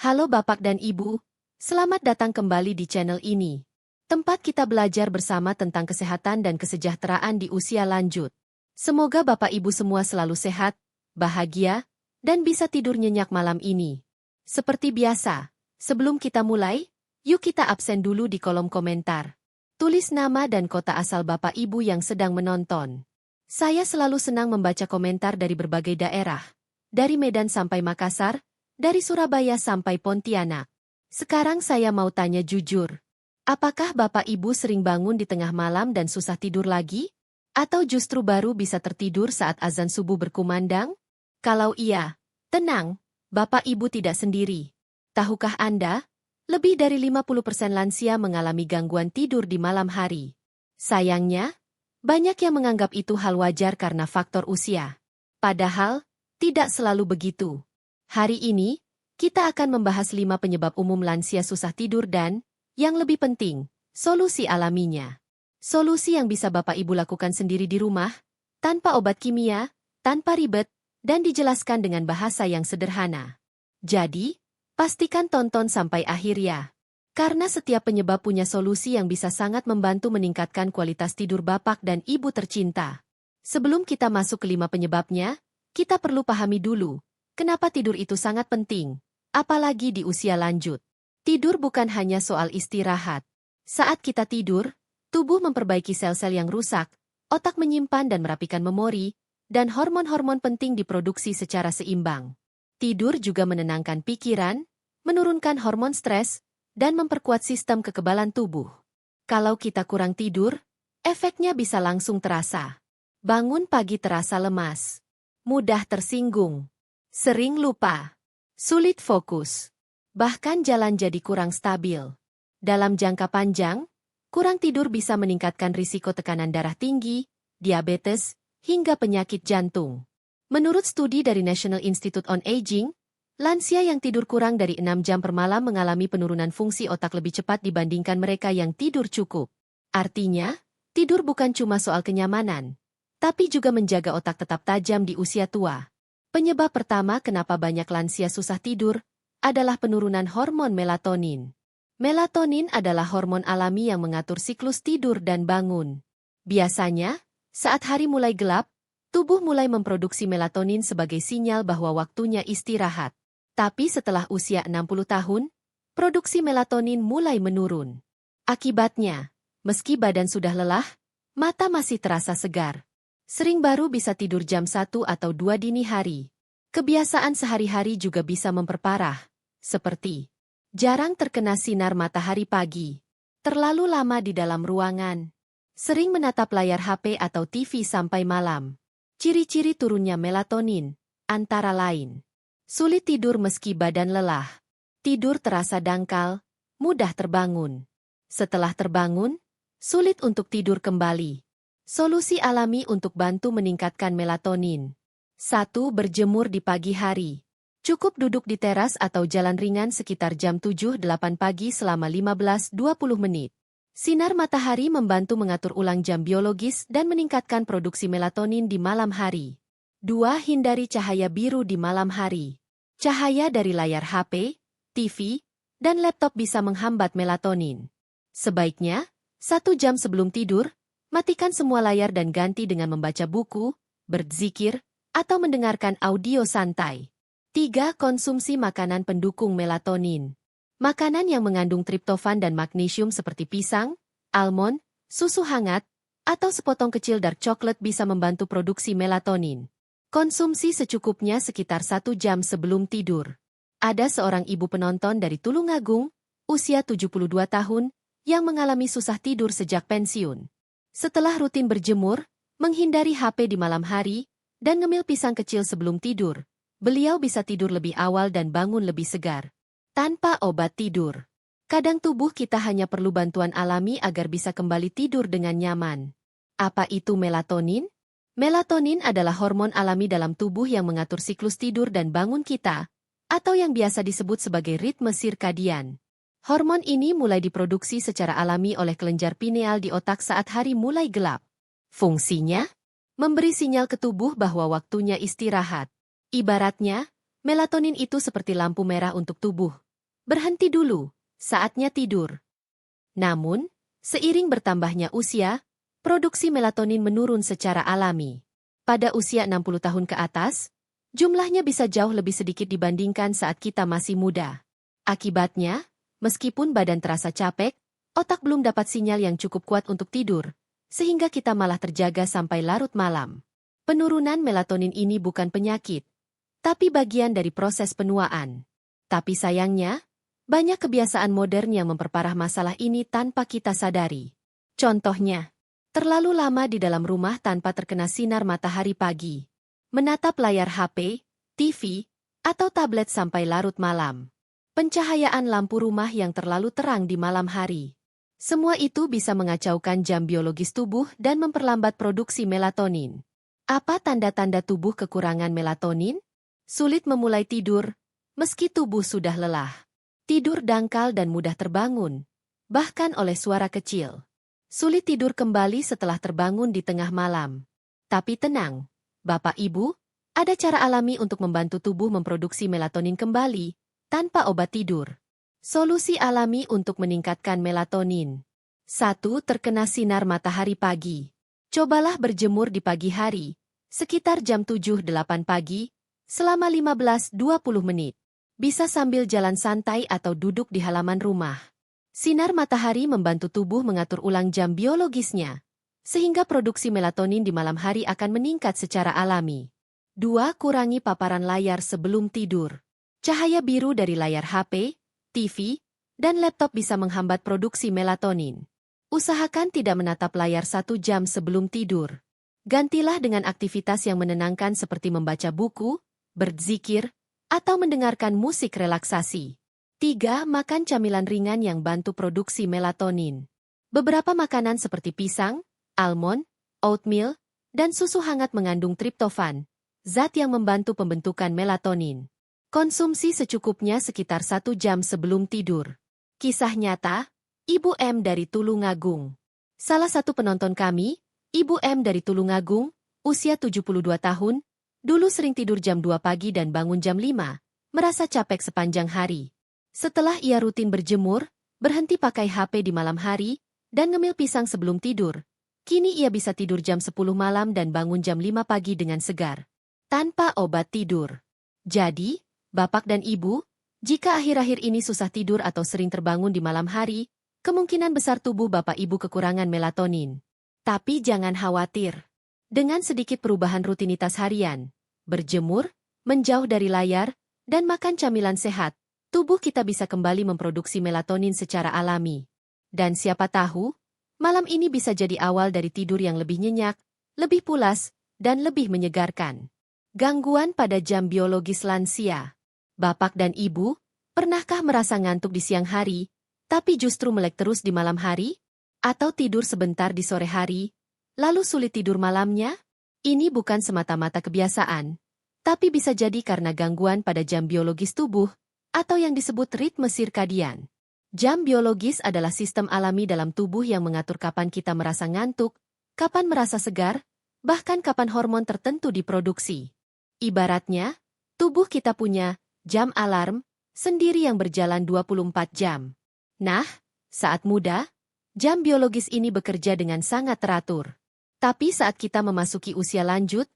Halo Bapak dan Ibu, selamat datang kembali di channel ini. Tempat kita belajar bersama tentang kesehatan dan kesejahteraan di usia lanjut. Semoga Bapak Ibu semua selalu sehat, bahagia, dan bisa tidur nyenyak malam ini. Seperti biasa, sebelum kita mulai, yuk kita absen dulu di kolom komentar. Tulis nama dan kota asal Bapak Ibu yang sedang menonton. Saya selalu senang membaca komentar dari berbagai daerah. Dari Medan sampai Makassar, dari Surabaya sampai Pontianak. Sekarang saya mau tanya jujur. Apakah Bapak Ibu sering bangun di tengah malam dan susah tidur lagi? Atau justru baru bisa tertidur saat azan subuh berkumandang? Kalau iya, tenang, Bapak Ibu tidak sendiri. Tahukah Anda, lebih dari 50% lansia mengalami gangguan tidur di malam hari. Sayangnya, banyak yang menganggap itu hal wajar karena faktor usia. Padahal, tidak selalu begitu. Hari ini, kita akan membahas 5 penyebab umum lansia susah tidur dan, yang lebih penting, solusi alaminya. Solusi yang bisa Bapak Ibu lakukan sendiri di rumah, tanpa obat kimia, tanpa ribet, dan dijelaskan dengan bahasa yang sederhana. Jadi, pastikan tonton sampai akhir ya. Karena setiap penyebab punya solusi yang bisa sangat membantu meningkatkan kualitas tidur Bapak dan Ibu tercinta. Sebelum kita masuk ke 5 penyebabnya, kita perlu pahami dulu, kenapa tidur itu sangat penting, apalagi di usia lanjut. Tidur bukan hanya soal istirahat. Saat kita tidur, tubuh memperbaiki sel-sel yang rusak, otak menyimpan dan merapikan memori, dan hormon-hormon penting diproduksi secara seimbang. Tidur juga menenangkan pikiran, menurunkan hormon stres, dan memperkuat sistem kekebalan tubuh. Kalau kita kurang tidur, efeknya bisa langsung terasa. Bangun pagi terasa lemas, mudah tersinggung, sering lupa, sulit fokus, bahkan jalan jadi kurang stabil. Dalam jangka panjang, kurang tidur bisa meningkatkan risiko tekanan darah tinggi, diabetes, hingga penyakit jantung. Menurut studi dari National Institute on Aging, lansia yang tidur kurang dari 6 jam per malam mengalami penurunan fungsi otak lebih cepat dibandingkan mereka yang tidur cukup. Artinya, tidur bukan cuma soal kenyamanan, tapi juga menjaga otak tetap tajam di usia tua. Penyebab pertama kenapa banyak lansia susah tidur adalah penurunan hormon melatonin. Melatonin adalah hormon alami yang mengatur siklus tidur dan bangun. Biasanya, saat hari mulai gelap, tubuh mulai memproduksi melatonin sebagai sinyal bahwa waktunya istirahat. Tapi setelah usia 60 tahun, produksi melatonin mulai menurun. Akibatnya, meski badan sudah lelah, mata masih terasa segar. Sering baru bisa tidur jam 1 atau 2 dini hari. Kebiasaan sehari-hari juga bisa memperparah, seperti jarang terkena sinar matahari pagi, terlalu lama di dalam ruangan, sering menatap layar HP atau TV sampai malam. Ciri-ciri turunnya melatonin, antara lain: sulit tidur meski badan lelah, tidur terasa dangkal, mudah terbangun. Setelah terbangun, sulit untuk tidur kembali. Solusi alami untuk bantu meningkatkan melatonin. 1. Berjemur di pagi hari. Cukup duduk di teras atau jalan ringan sekitar jam 7-8 pagi selama 15-20 menit. Sinar matahari membantu mengatur ulang jam biologis dan meningkatkan produksi melatonin di malam hari. 2. Hindari cahaya biru di malam hari. Cahaya dari layar HP, TV, dan laptop bisa menghambat melatonin. Sebaiknya, 1 jam sebelum tidur, matikan semua layar dan ganti dengan membaca buku, berzikir, atau mendengarkan audio santai. 3. Konsumsi makanan pendukung melatonin. Makanan yang mengandung triptofan dan magnesium seperti pisang, almond, susu hangat, atau sepotong kecil dark chocolate bisa membantu produksi melatonin. Konsumsi secukupnya sekitar 1 jam sebelum tidur. Ada seorang ibu penonton dari Tulungagung, usia 72 tahun, yang mengalami susah tidur sejak pensiun. Setelah rutin berjemur, menghindari HP di malam hari, dan ngemil pisang kecil sebelum tidur, beliau bisa tidur lebih awal dan bangun lebih segar. Tanpa obat tidur. Kadang tubuh kita hanya perlu bantuan alami agar bisa kembali tidur dengan nyaman. Apa itu melatonin? Melatonin adalah hormon alami dalam tubuh yang mengatur siklus tidur dan bangun kita, atau yang biasa disebut sebagai ritme sirkadian. Hormon ini mulai diproduksi secara alami oleh kelenjar pineal di otak saat hari mulai gelap. Fungsinya? Memberi sinyal ke tubuh bahwa waktunya istirahat. Ibaratnya, melatonin itu seperti lampu merah untuk tubuh, Berhenti dulu, saatnya tidur. Namun, seiring bertambahnya usia, produksi melatonin menurun secara alami. Pada usia 60 tahun ke atas, jumlahnya bisa jauh lebih sedikit dibandingkan saat kita masih muda. Akibatnya, meskipun badan terasa capek, otak belum dapat sinyal yang cukup kuat untuk tidur, sehingga kita malah terjaga sampai larut malam. Penurunan melatonin ini bukan penyakit, tapi bagian dari proses penuaan. Tapi sayangnya, banyak kebiasaan modern yang memperparah masalah ini tanpa kita sadari. Contohnya, terlalu lama di dalam rumah tanpa terkena sinar matahari pagi, menatap layar HP, TV, atau tablet sampai larut malam, pencahayaan lampu rumah yang terlalu terang di malam hari. Semua itu bisa mengacaukan jam biologis tubuh dan memperlambat produksi melatonin. Apa tanda-tanda tubuh kekurangan melatonin? Sulit memulai tidur, meski tubuh sudah lelah. Tidur dangkal dan mudah terbangun, bahkan oleh suara kecil. Sulit tidur kembali setelah terbangun di tengah malam. Tapi tenang, Bapak Ibu, ada cara alami untuk membantu tubuh memproduksi melatonin kembali, tanpa obat tidur. Solusi alami untuk meningkatkan melatonin. 1. Terkena sinar matahari pagi. Cobalah berjemur di pagi hari, sekitar jam 7-8 pagi, selama 15-20 menit. Bisa sambil jalan santai atau duduk di halaman rumah. Sinar matahari membantu tubuh mengatur ulang jam biologisnya, sehingga produksi melatonin di malam hari akan meningkat secara alami. 2. Kurangi paparan layar sebelum tidur. Cahaya biru dari layar HP, TV, dan laptop bisa menghambat produksi melatonin. Usahakan tidak menatap layar 1 jam sebelum tidur. Gantilah dengan aktivitas yang menenangkan seperti membaca buku, berzikir, atau mendengarkan musik relaksasi. 3. Makan camilan ringan yang bantu produksi melatonin. Beberapa makanan seperti pisang, almond, oatmeal, dan susu hangat mengandung triptofan, zat yang membantu pembentukan melatonin. Konsumsi secukupnya sekitar 1 jam sebelum tidur. Kisah nyata, Ibu M dari Tulungagung. Salah satu penonton kami, Ibu M dari Tulungagung, usia 72 tahun, dulu sering tidur jam 2 pagi dan bangun jam 5, merasa capek sepanjang hari. Setelah ia rutin berjemur, berhenti pakai HP di malam hari, dan ngemil pisang sebelum tidur, kini ia bisa tidur jam 10 malam dan bangun jam 5 pagi dengan segar, tanpa obat tidur. Jadi, Bapak dan Ibu, jika akhir-akhir ini susah tidur atau sering terbangun di malam hari, kemungkinan besar tubuh Bapak Ibu kekurangan melatonin. Tapi jangan khawatir. Dengan sedikit perubahan rutinitas harian, berjemur, menjauh dari layar, dan makan camilan sehat, tubuh kita bisa kembali memproduksi melatonin secara alami. Dan siapa tahu, malam ini bisa jadi awal dari tidur yang lebih nyenyak, lebih pulas, dan lebih menyegarkan. Gangguan pada jam biologis lansia. Bapak dan Ibu, pernahkah merasa ngantuk di siang hari, tapi justru melek terus di malam hari? Atau tidur sebentar di sore hari, lalu sulit tidur malamnya? Ini bukan semata-mata kebiasaan, tapi bisa jadi karena gangguan pada jam biologis tubuh, atau yang disebut ritme sirkadian. Jam biologis adalah sistem alami dalam tubuh yang mengatur kapan kita merasa ngantuk, kapan merasa segar, bahkan kapan hormon tertentu diproduksi. Ibaratnya, tubuh kita punya jam alarm sendiri yang berjalan 24 jam. Nah, saat muda, jam biologis ini bekerja dengan sangat teratur. Tapi saat kita memasuki usia lanjut,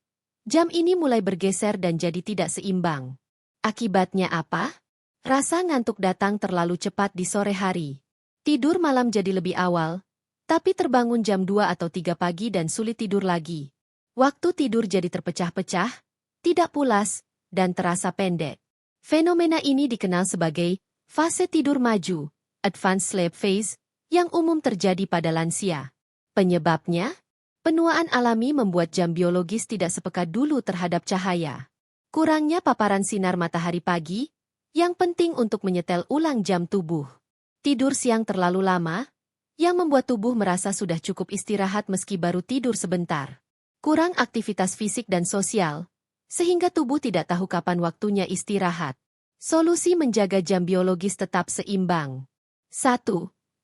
jam ini mulai bergeser dan jadi tidak seimbang. Akibatnya apa? Rasa ngantuk datang terlalu cepat di sore hari. Tidur malam jadi lebih awal, tapi terbangun jam 2 atau 3 pagi dan sulit tidur lagi. Waktu tidur jadi terpecah-pecah, tidak pulas, dan terasa pendek. Fenomena ini dikenal sebagai fase tidur maju, advanced sleep phase, yang umum terjadi pada lansia. Penyebabnya? Penuaan alami membuat jam biologis tidak sepeka dulu terhadap cahaya. Kurangnya paparan sinar matahari pagi, yang penting untuk menyetel ulang jam tubuh. Tidur siang terlalu lama, yang membuat tubuh merasa sudah cukup istirahat meski baru tidur sebentar. Kurang aktivitas fisik dan sosial, sehingga tubuh tidak tahu kapan waktunya istirahat. Solusi menjaga jam biologis tetap seimbang. 1.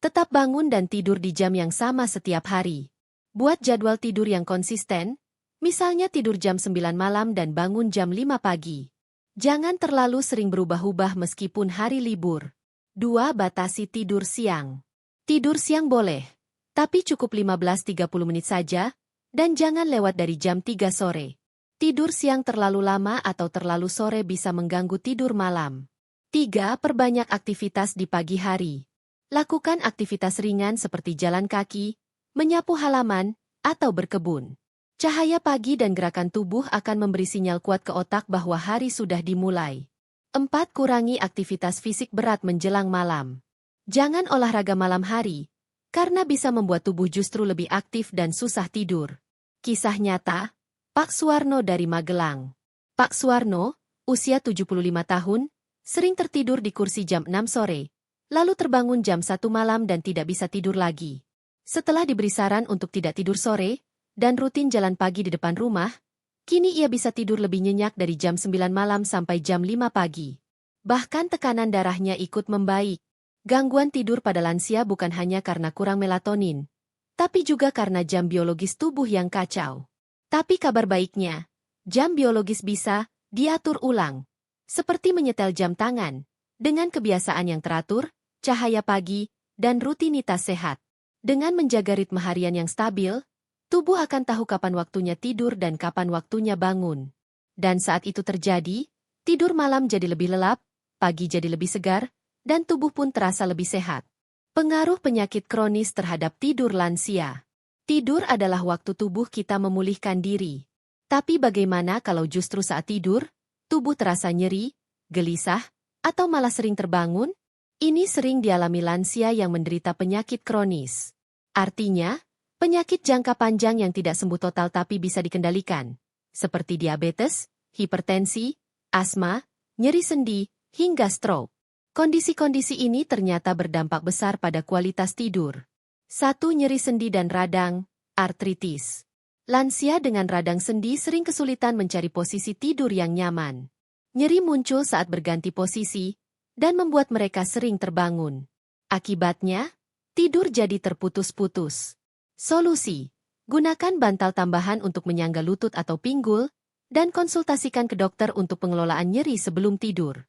Tetap bangun dan tidur di jam yang sama setiap hari. Buat jadwal tidur yang konsisten, misalnya tidur jam 9 malam dan bangun jam 5 pagi. Jangan terlalu sering berubah-ubah meskipun hari libur. 2. Batasi tidur siang. Tidur siang boleh, tapi cukup 15-30 menit saja, dan jangan lewat dari jam 3 sore. Tidur siang terlalu lama atau terlalu sore bisa mengganggu tidur malam. 3. Perbanyak aktivitas di pagi hari. Lakukan aktivitas ringan seperti jalan kaki, menyapu halaman, atau berkebun. Cahaya pagi dan gerakan tubuh akan memberi sinyal kuat ke otak bahwa hari sudah dimulai. 4. Kurangi aktivitas fisik berat menjelang malam. Jangan olahraga malam hari, karena bisa membuat tubuh justru lebih aktif dan susah tidur. Kisah nyata, Pak Suwarno dari Magelang. Pak Suwarno, usia 75 tahun, sering tertidur di kursi jam 6 sore, lalu terbangun jam 1 malam dan tidak bisa tidur lagi. Setelah diberi saran untuk tidak tidur sore, dan rutin jalan pagi di depan rumah, kini ia bisa tidur lebih nyenyak dari jam 9 malam sampai jam 5 pagi. Bahkan tekanan darahnya ikut membaik. Gangguan tidur pada lansia bukan hanya karena kurang melatonin, tapi juga karena jam biologis tubuh yang kacau. Tapi kabar baiknya, jam biologis bisa diatur ulang. Seperti menyetel jam tangan, dengan kebiasaan yang teratur, cahaya pagi, dan rutinitas sehat. Dengan menjaga ritme harian yang stabil, tubuh akan tahu kapan waktunya tidur dan kapan waktunya bangun. Dan saat itu terjadi, tidur malam jadi lebih lelap, pagi jadi lebih segar, dan tubuh pun terasa lebih sehat. Pengaruh penyakit kronis terhadap tidur lansia. Tidur adalah waktu tubuh kita memulihkan diri. Tapi bagaimana kalau justru saat tidur, tubuh terasa nyeri, gelisah, atau malah sering terbangun? Ini sering dialami lansia yang menderita penyakit kronis. Artinya, penyakit jangka panjang yang tidak sembuh total tapi bisa dikendalikan, seperti diabetes, hipertensi, asma, nyeri sendi, hingga stroke. Kondisi-kondisi ini ternyata berdampak besar pada kualitas tidur. 1. Nyeri sendi dan radang, artritis. Lansia dengan radang sendi sering kesulitan mencari posisi tidur yang nyaman. Nyeri muncul saat berganti posisi, dan membuat mereka sering terbangun. Akibatnya, tidur jadi terputus-putus. Solusi: gunakan bantal tambahan untuk menyangga lutut atau pinggul, dan konsultasikan ke dokter untuk pengelolaan nyeri sebelum tidur.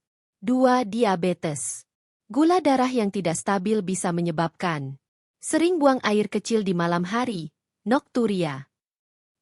2. Diabetes. Gula darah yang tidak stabil bisa menyebabkan sering buang air kecil di malam hari, nokturia.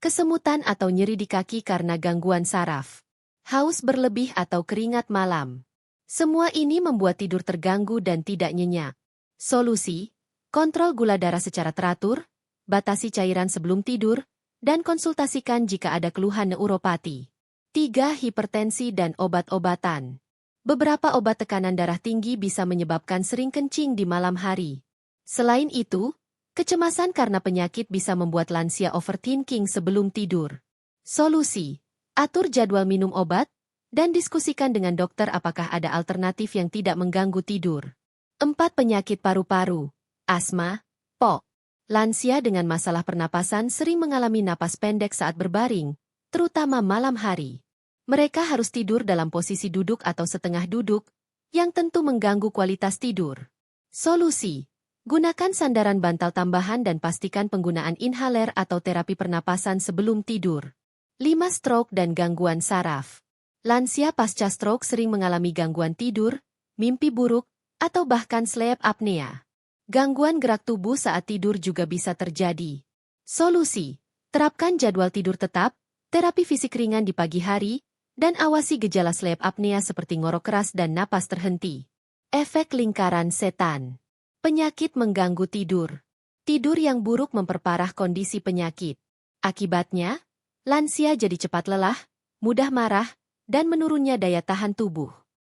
Kesemutan atau nyeri di kaki karena gangguan saraf. Haus berlebih atau keringat malam. Semua ini membuat tidur terganggu dan tidak nyenyak. Solusi: kontrol gula darah secara teratur, batasi cairan sebelum tidur, dan konsultasikan jika ada keluhan neuropati. 3. Hipertensi dan obat-obatan. Beberapa obat tekanan darah tinggi bisa menyebabkan sering kencing di malam hari. Selain itu, kecemasan karena penyakit bisa membuat lansia overthinking sebelum tidur. Solusi: atur jadwal minum obat, dan diskusikan dengan dokter apakah ada alternatif yang tidak mengganggu tidur. 4. Penyakit paru-paru, asma, POK. Lansia dengan masalah pernapasan sering mengalami napas pendek saat berbaring, terutama malam hari. Mereka harus tidur dalam posisi duduk atau setengah duduk, yang tentu mengganggu kualitas tidur. Solusi: gunakan sandaran bantal tambahan dan pastikan penggunaan inhaler atau terapi pernapasan sebelum tidur. 5. Stroke dan gangguan saraf. Lansia pasca stroke sering mengalami gangguan tidur, mimpi buruk, atau bahkan sleep apnea. Gangguan gerak tubuh saat tidur juga bisa terjadi. Solusi: terapkan jadwal tidur tetap, terapi fisik ringan di pagi hari, dan awasi gejala sleep apnea seperti ngorok keras dan napas terhenti. Efek lingkaran setan. Penyakit mengganggu tidur. Tidur yang buruk memperparah kondisi penyakit. Akibatnya, lansia jadi cepat lelah, mudah marah, dan menurunnya daya tahan tubuh.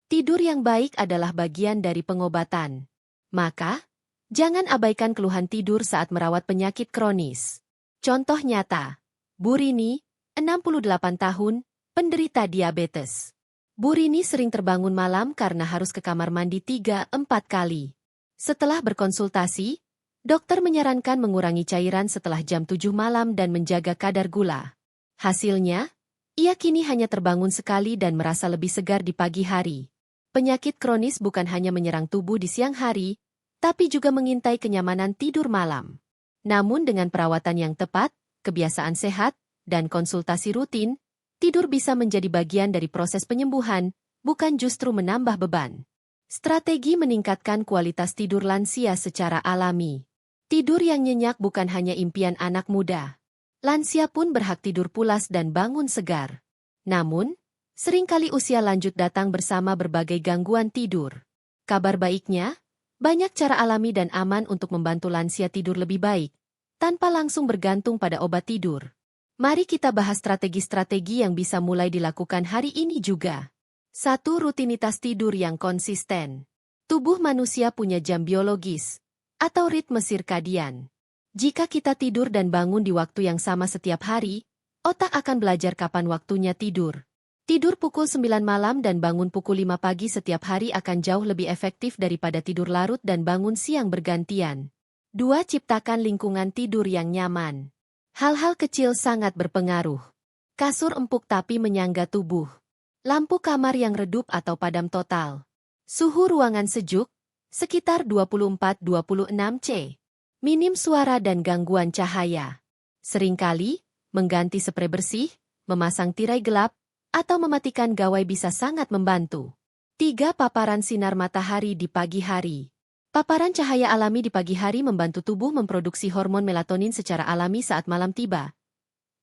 Tidur yang baik adalah bagian dari pengobatan. Maka, jangan abaikan keluhan tidur saat merawat penyakit kronis. Contoh nyata, Bu Rini, 68 tahun, penderita diabetes. Bu Rini sering terbangun malam karena harus ke kamar mandi 3-4 kali. Setelah berkonsultasi, dokter menyarankan mengurangi cairan setelah jam 7 malam dan menjaga kadar gula. Hasilnya, ia kini hanya terbangun sekali dan merasa lebih segar di pagi hari. Penyakit kronis bukan hanya menyerang tubuh di siang hari, tapi juga mengintai kenyamanan tidur malam. Namun dengan perawatan yang tepat, kebiasaan sehat, dan konsultasi rutin, tidur bisa menjadi bagian dari proses penyembuhan, bukan justru menambah beban. Strategi meningkatkan kualitas tidur lansia secara alami. Tidur yang nyenyak bukan hanya impian anak muda. Lansia pun berhak tidur pulas dan bangun segar. Namun, seringkali usia lanjut datang bersama berbagai gangguan tidur. Kabar baiknya, banyak cara alami dan aman untuk membantu lansia tidur lebih baik, tanpa langsung bergantung pada obat tidur. Mari kita bahas strategi-strategi yang bisa mulai dilakukan hari ini juga. 1. Rutinitas tidur yang konsisten. Tubuh manusia punya jam biologis, atau ritme sirkadian. Jika kita tidur dan bangun di waktu yang sama setiap hari, otak akan belajar kapan waktunya tidur. Tidur pukul 9 malam dan bangun pukul 5 pagi setiap hari akan jauh lebih efektif daripada tidur larut dan bangun siang bergantian. 2. Ciptakan lingkungan tidur yang nyaman. Hal-hal kecil sangat berpengaruh. Kasur empuk tapi menyangga tubuh. Lampu kamar yang redup atau padam total. Suhu ruangan sejuk, sekitar 24-26 C. Minim suara dan gangguan cahaya. Seringkali, mengganti spray bersih, memasang tirai gelap, atau mematikan gawai bisa sangat membantu. 3. Paparan sinar matahari di pagi hari. Paparan cahaya alami di pagi hari membantu tubuh memproduksi hormon melatonin secara alami saat malam tiba.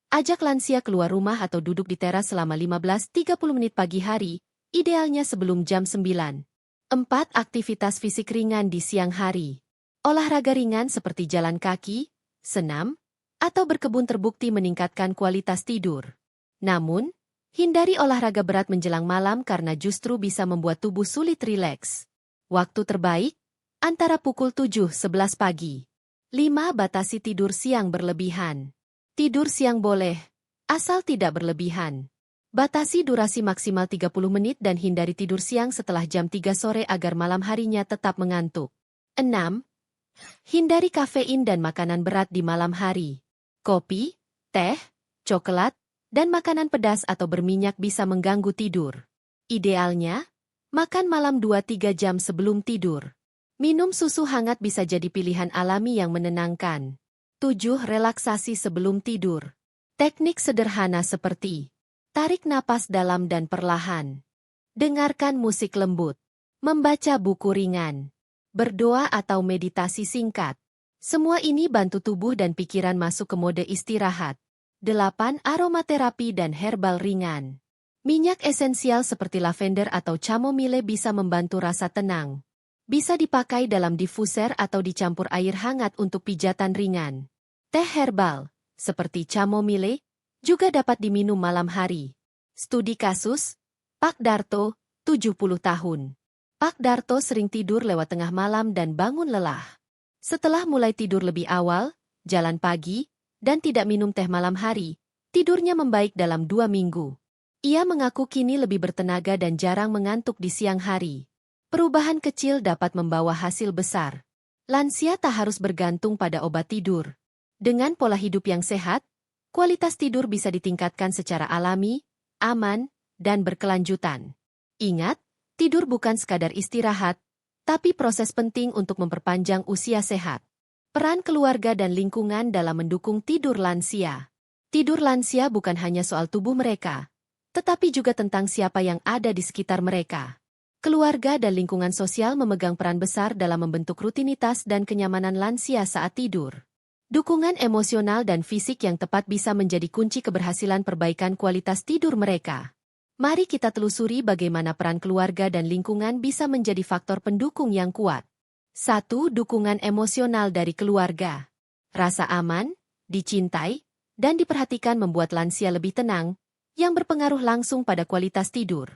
Ajak lansia keluar rumah atau duduk di teras selama 15-30 menit pagi hari, idealnya sebelum jam 9. 4. Aktivitas fisik ringan di siang hari. Olahraga ringan seperti jalan kaki, senam, atau berkebun terbukti meningkatkan kualitas tidur. Namun, hindari olahraga berat menjelang malam karena justru bisa membuat tubuh sulit rileks. Waktu terbaik, antara pukul 7-11 pagi. 5. Batasi tidur siang berlebihan. Tidur siang boleh, asal tidak berlebihan. Batasi durasi maksimal 30 menit dan hindari tidur siang setelah jam 3 sore agar malam harinya tetap mengantuk. 6. Hindari kafein dan makanan berat di malam hari. Kopi, teh, coklat, dan makanan pedas atau berminyak bisa mengganggu tidur. Idealnya, makan malam 2-3 jam sebelum tidur. Minum susu hangat bisa jadi pilihan alami yang menenangkan. 7. Relaksasi sebelum tidur. Teknik sederhana seperti tarik napas dalam dan perlahan. Dengarkan musik lembut. Membaca buku ringan. Berdoa atau meditasi singkat. Semua ini bantu tubuh dan pikiran masuk ke mode istirahat. 8. Aromaterapi dan herbal ringan. Minyak esensial seperti lavender atau chamomile bisa membantu rasa tenang. Bisa dipakai dalam diffuser atau dicampur air hangat untuk pijatan ringan. Teh herbal, seperti chamomile, juga dapat diminum malam hari. Studi kasus, Pak Darto, 70 tahun. Pak Darto sering tidur lewat tengah malam dan bangun lelah. Setelah mulai tidur lebih awal, jalan pagi, dan tidak minum teh malam hari, tidurnya membaik dalam 2 minggu. Ia mengaku kini lebih bertenaga dan jarang mengantuk di siang hari. Perubahan kecil dapat membawa hasil besar. Lansia tak harus bergantung pada obat tidur. Dengan pola hidup yang sehat, kualitas tidur bisa ditingkatkan secara alami, aman, dan berkelanjutan. Ingat, tidur bukan sekadar istirahat, tapi proses penting untuk memperpanjang usia sehat. Peran keluarga dan lingkungan dalam mendukung tidur lansia. Tidur lansia bukan hanya soal tubuh mereka, tetapi juga tentang siapa yang ada di sekitar mereka. Keluarga dan lingkungan sosial memegang peran besar dalam membentuk rutinitas dan kenyamanan lansia saat tidur. Dukungan emosional dan fisik yang tepat bisa menjadi kunci keberhasilan perbaikan kualitas tidur mereka. Mari kita telusuri bagaimana peran keluarga dan lingkungan bisa menjadi faktor pendukung yang kuat. 1. Dukungan emosional dari keluarga. Rasa aman, dicintai, dan diperhatikan membuat lansia lebih tenang, yang berpengaruh langsung pada kualitas tidur.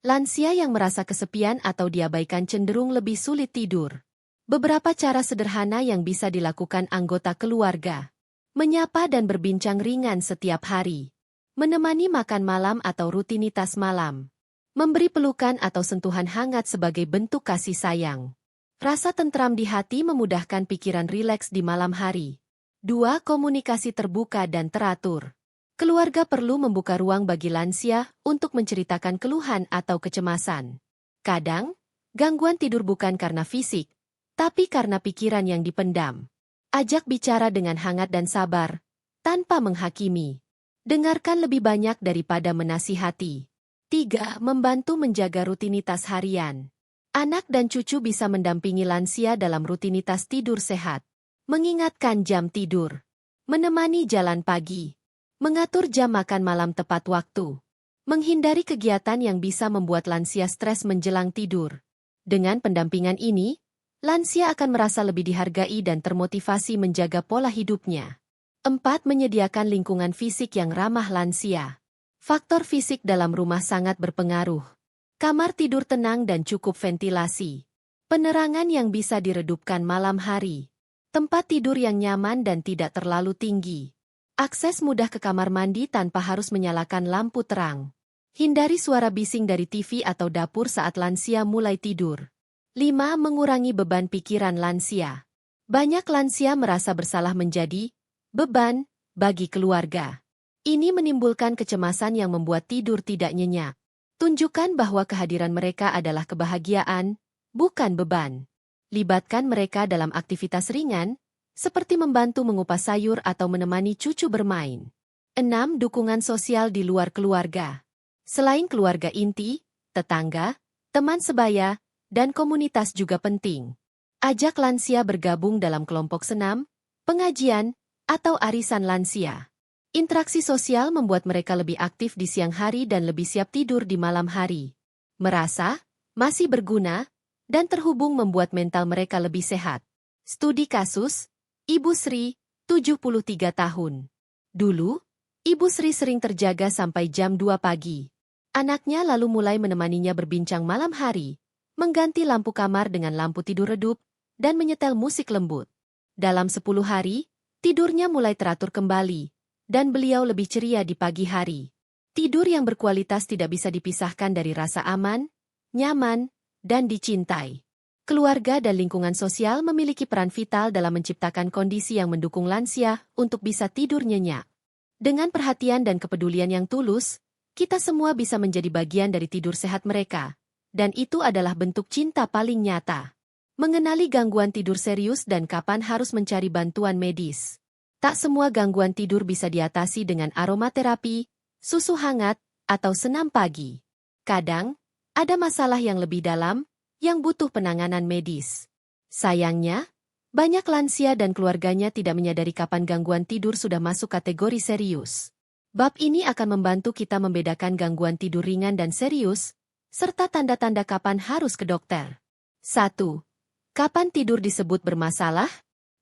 Lansia yang merasa kesepian atau diabaikan cenderung lebih sulit tidur. Beberapa cara sederhana yang bisa dilakukan anggota keluarga. Menyapa dan berbincang ringan setiap hari. Menemani makan malam atau rutinitas malam. Memberi pelukan atau sentuhan hangat sebagai bentuk kasih sayang. Rasa tentram di hati memudahkan pikiran rileks di malam hari. 2. Komunikasi terbuka dan teratur. Keluarga perlu membuka ruang bagi lansia untuk menceritakan keluhan atau kecemasan. Kadang, gangguan tidur bukan karena fisik, tapi karena pikiran yang dipendam. Ajak bicara dengan hangat dan sabar, tanpa menghakimi. Dengarkan lebih banyak daripada menasihati. 3. Membantu menjaga rutinitas harian. Anak dan cucu bisa mendampingi lansia dalam rutinitas tidur sehat, mengingatkan jam tidur, menemani jalan pagi, mengatur jam makan malam tepat waktu, menghindari kegiatan yang bisa membuat lansia stres menjelang tidur. Dengan pendampingan ini, lansia akan merasa lebih dihargai dan termotivasi menjaga pola hidupnya. 4. Menyediakan lingkungan fisik yang ramah lansia. Faktor fisik dalam rumah sangat berpengaruh. Kamar tidur tenang dan cukup ventilasi. Penerangan yang bisa diredupkan malam hari. Tempat tidur yang nyaman dan tidak terlalu tinggi. Akses mudah ke kamar mandi tanpa harus menyalakan lampu terang. Hindari suara bising dari TV atau dapur saat lansia mulai tidur. 5. Mengurangi beban pikiran lansia. Banyak lansia merasa bersalah menjadi beban bagi keluarga. Ini menimbulkan kecemasan yang membuat tidur tidak nyenyak. Tunjukkan bahwa kehadiran mereka adalah kebahagiaan, bukan beban. Libatkan mereka dalam aktivitas ringan, seperti membantu mengupas sayur atau menemani cucu bermain. 6. Dukungan sosial di luar keluarga. Selain keluarga inti, tetangga, teman sebaya, dan komunitas juga penting. Ajak lansia bergabung dalam kelompok senam, pengajian, atau arisan lansia. Interaksi sosial membuat mereka lebih aktif di siang hari dan lebih siap tidur di malam hari. Merasa masih berguna dan terhubung membuat mental mereka lebih sehat. Studi kasus, Ibu Sri, 73 tahun. Dulu, Ibu Sri sering terjaga sampai jam 2 pagi. Anaknya lalu mulai menemaninya berbincang malam hari, mengganti lampu kamar dengan lampu tidur redup, dan menyetel musik lembut. Dalam 10 hari, tidurnya mulai teratur kembali, dan beliau lebih ceria di pagi hari. Tidur yang berkualitas tidak bisa dipisahkan dari rasa aman, nyaman, dan dicintai. Keluarga dan lingkungan sosial memiliki peran vital dalam menciptakan kondisi yang mendukung lansia untuk bisa tidur nyenyak. Dengan perhatian dan kepedulian yang tulus, kita semua bisa menjadi bagian dari tidur sehat mereka, dan itu adalah bentuk cinta paling nyata. Mengenali gangguan tidur serius dan kapan harus mencari bantuan medis. Tak semua gangguan tidur bisa diatasi dengan aromaterapi, susu hangat, atau senam pagi. Kadang, ada masalah yang lebih dalam, yang butuh penanganan medis. Sayangnya, banyak lansia dan keluarganya tidak menyadari kapan gangguan tidur sudah masuk kategori serius. Bab ini akan membantu kita membedakan gangguan tidur ringan dan serius, serta tanda-tanda kapan harus ke dokter. 1. Kapan tidur disebut bermasalah?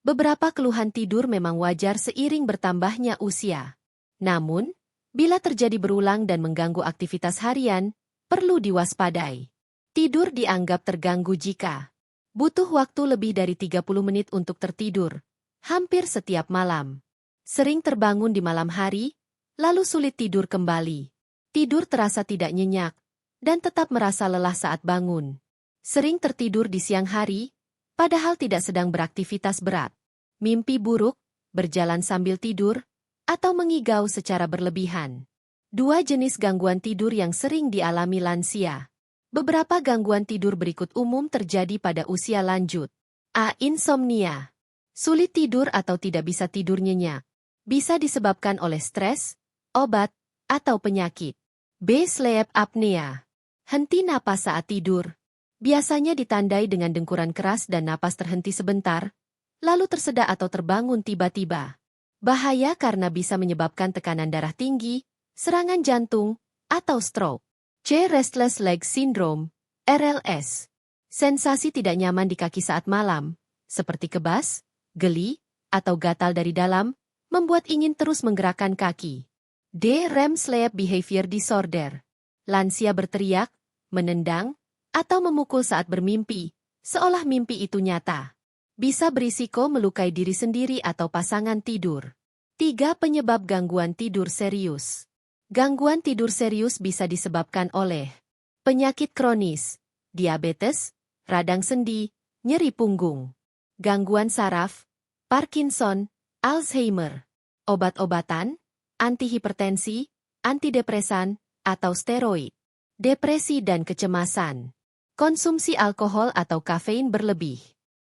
Beberapa keluhan tidur memang wajar seiring bertambahnya usia. Namun, bila terjadi berulang dan mengganggu aktivitas harian, perlu diwaspadai. Tidur dianggap terganggu jika butuh waktu lebih dari 30 menit untuk tertidur, hampir setiap malam. Sering terbangun di malam hari, lalu sulit tidur kembali. Tidur terasa tidak nyenyak, dan tetap merasa lelah saat bangun. Sering tertidur di siang hari, padahal tidak sedang beraktivitas berat. Mimpi buruk, berjalan sambil tidur, atau mengigau secara berlebihan. 2 jenis gangguan tidur yang sering dialami lansia. Beberapa gangguan tidur berikut umum terjadi pada usia lanjut. A. Insomnia. Sulit tidur atau tidak bisa tidur nyenyak. Bisa disebabkan oleh stres, obat, atau penyakit. B. Sleep apnea. Henti napas saat tidur. Biasanya ditandai dengan dengkuran keras dan napas terhenti sebentar, lalu tersedak atau terbangun tiba-tiba. Bahaya karena bisa menyebabkan tekanan darah tinggi, serangan jantung, atau stroke. C. Restless Leg Syndrome, RLS. Sensasi tidak nyaman di kaki saat malam, seperti kebas, geli, atau gatal dari dalam, membuat ingin terus menggerakkan kaki. D. REM Sleep Behavior Disorder. Lansia berteriak, menendang, atau memukul saat bermimpi, seolah mimpi itu nyata. Bisa berisiko melukai diri sendiri atau pasangan tidur. 3. Penyebab gangguan tidur serius. Gangguan tidur serius bisa disebabkan oleh penyakit kronis, diabetes, radang sendi, nyeri punggung, gangguan saraf, Parkinson, Alzheimer, obat-obatan, antihipertensi, antidepresan, atau steroid, depresi dan kecemasan. Konsumsi alkohol atau kafein berlebih.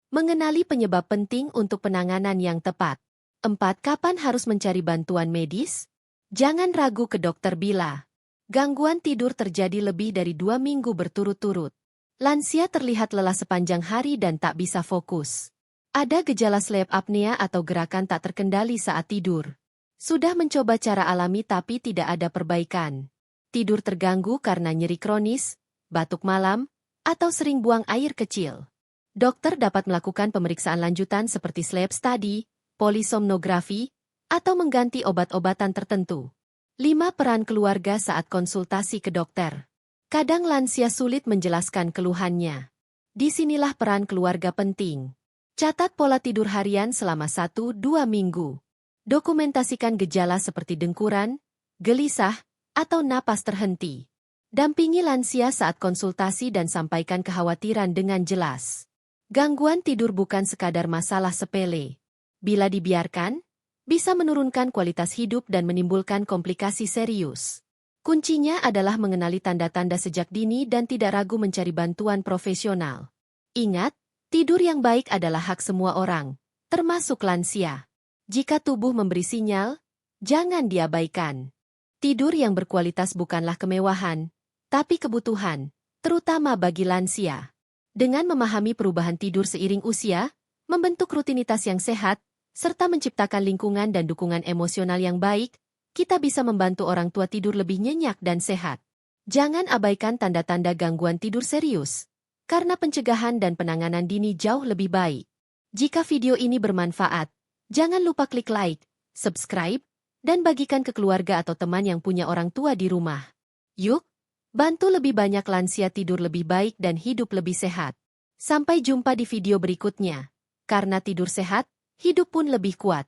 Mengenali penyebab penting untuk penanganan yang tepat. 4. Kapan harus mencari bantuan medis? Jangan ragu ke dokter bila gangguan tidur terjadi lebih dari 2 minggu berturut-turut. Lansia terlihat lelah sepanjang hari dan tak bisa fokus. Ada gejala sleep apnea atau gerakan tak terkendali saat tidur. Sudah mencoba cara alami tapi tidak ada perbaikan. Tidur terganggu karena nyeri kronis, batuk malam, atau sering buang air kecil. Dokter dapat melakukan pemeriksaan lanjutan seperti sleep study, polisomnografi, atau mengganti obat-obatan tertentu. 5 peran keluarga saat konsultasi ke dokter. Kadang lansia sulit menjelaskan keluhannya. Disinilah peran keluarga penting. Catat pola tidur harian selama 1-2 minggu. Dokumentasikan gejala seperti dengkuran, gelisah, atau napas terhenti. Dampingi lansia saat konsultasi dan sampaikan kekhawatiran dengan jelas. Gangguan tidur bukan sekadar masalah sepele. Bila dibiarkan, bisa menurunkan kualitas hidup dan menimbulkan komplikasi serius. Kuncinya adalah mengenali tanda-tanda sejak dini dan tidak ragu mencari bantuan profesional. Ingat, tidur yang baik adalah hak semua orang, termasuk lansia. Jika tubuh memberi sinyal, jangan diabaikan. Tidur yang berkualitas bukanlah kemewahan, tapi kebutuhan, terutama bagi lansia. Dengan memahami perubahan tidur seiring usia, membentuk rutinitas yang sehat, serta menciptakan lingkungan dan dukungan emosional yang baik, kita bisa membantu orang tua tidur lebih nyenyak dan sehat. Jangan abaikan tanda-tanda gangguan tidur serius, karena pencegahan dan penanganan dini jauh lebih baik. Jika video ini bermanfaat, jangan lupa klik like, subscribe, dan bagikan ke keluarga atau teman yang punya orang tua di rumah. Yuk, bantu lebih banyak lansia tidur lebih baik dan hidup lebih sehat. Sampai jumpa di video berikutnya. Karena tidur sehat, hidup pun lebih kuat.